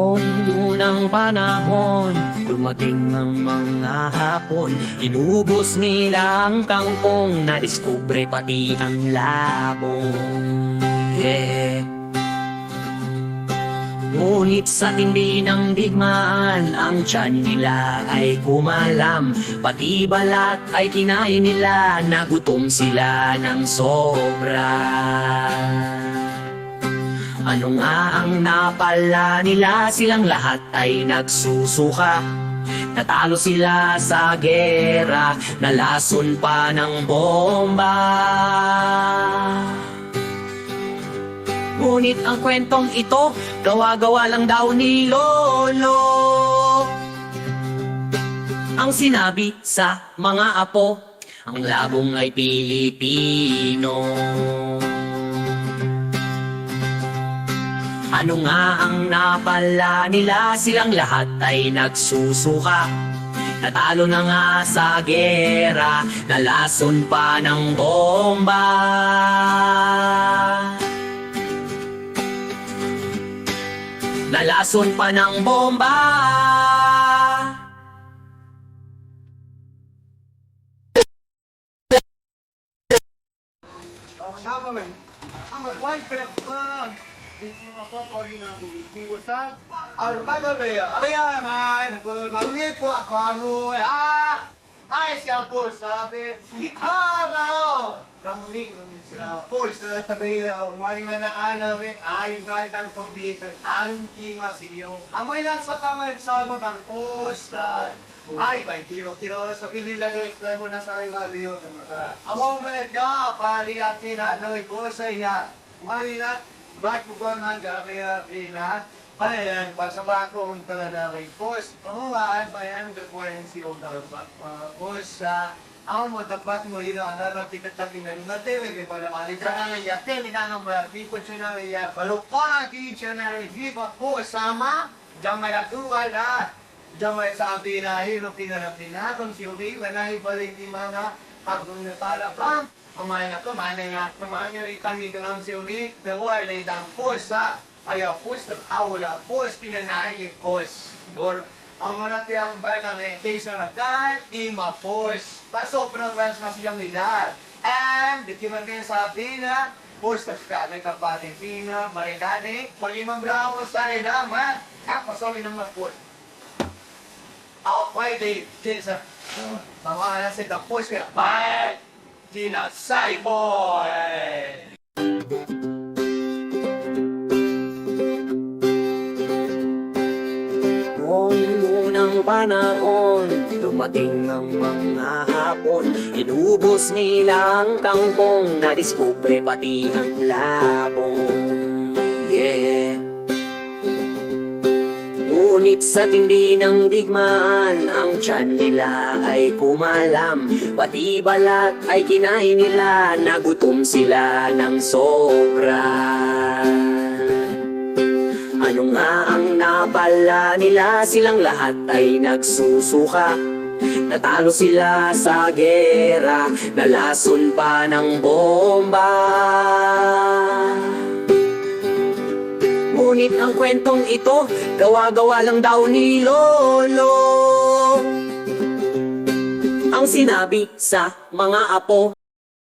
Noong unang panahon, dumating ang mga hapon. Inubos nila ang kangkong, nadiskubre pati ang labong. Ngunit sa tindi ng digmaan, ang tiyan nila ay kumalam. Pati balat ay kinain nila, nagutom sila ng sobra. Ano nga ang napala nila? Silang lahat ay nagsusuka. Natalo sila sa gera, nalason pa ng bomba. Ngunit ang kwentong ito, gawa-gawa lang daw ni Lolo. Ang sinabi sa mga apo, ang labong ay Pilipino. Ano nga ang napala nila? Silang lahat ay nagsusuka. Natalo na nga sa gera, nalason pa ng bomba. Nalason pa ng bomba. Tama man. Ang mag-wife ka na. Hindi mo pwede na buwisan. Ano ba ba ba? Kaya man, nagpapagawin po ako ano. Ay siya po sabi. Araw! Kamuling sila po sabi na umaring na naanawin. Ay kahit ang pagbitan. Ang kimasiyo. Amoy lang sa kamay sa mga posta. Ay, ba, tiro-tiro sa pinilang mo na sa aking radio. Amo mga ka, pari at tinanoy ko sa iya. Marina, bakit mo ba nga kaya pina? Ayan, pasama ko kung talaga kay Post. Pamulaan pa yan, gagawin si Odarpa. Post, ako mo, dapat mo yun ang narapit-tapin na natin. May pala malita na nga yatin, inanong ba, people siya na iya. Palukang siya na rin, Post, sama, diyang may atuwa na. Diyan may sabi na hirap tinarapin na kung siyuri, manahi pa rin di mga pagdong natala pa. Kumain na to, manay nga, kumain nga rin kami ka ng siyuri, nakuha na itang pos ha. Kaya pos, nag-awala, pos, pinanahin yung pos. Or, ang mga tiyang balang eh, kaysa na kahit di ma-pos. Sobrang rans na siyang nila. And, di man kayo sabi na, pos, nagkakalay ka pati pina, marikani, palimang bravo sa nila, man. Kapasawi ng mga pos. Ako pwede, Jason. Mga na si Tapos kaya, bye! Dinasay boy! Noong unang panahon, dumating ang mga hapon. Inubos nila ang kangkong, nadiskubre pati ang labong. Ngunit sa tindi ng digmaan, ang tiyan nila ay kumalam. Pati balat ay kinain nila, nagutom sila ng sobra. Ano nga ang napala nila? Silang lahat ay nagsusuka. Natalo sila sa gera, nalason pa ng bomba. Ngunit ang kwentong ito, gawa-gawa lang daw ni Lolo. Ang sinabi sa mga apo,